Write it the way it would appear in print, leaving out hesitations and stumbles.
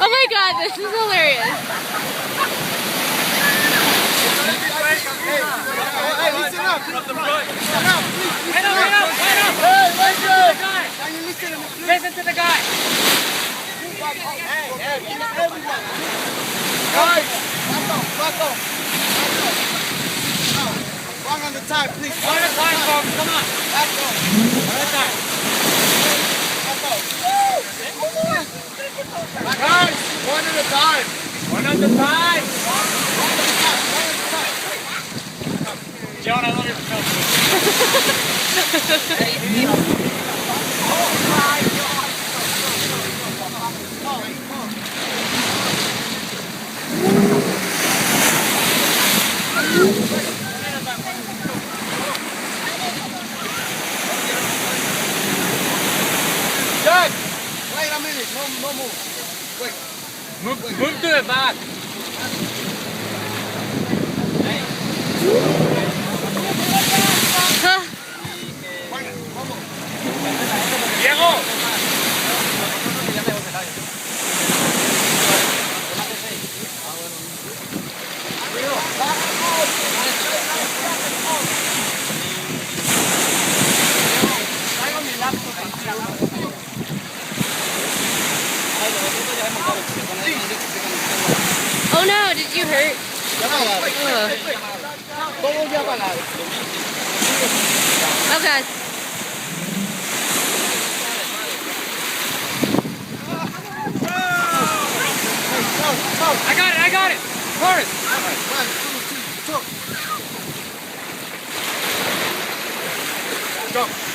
Oh my god, this is hilarious. Hey, listen up. Listen up, please. Hey, Listen. Can you listen to me, please? Listen to the guy. Guys, back off. One at a time, please. One at a time, folks. Come on. Back off. One at a time. Guys, one at a time. One at a time. John, I love your film. Jack, wait a minute. No move. Wait. Move to the back. Diego. Oh no, did you hurt? Oh god. I got it. Forrest. 1, 2, 3, go. Go.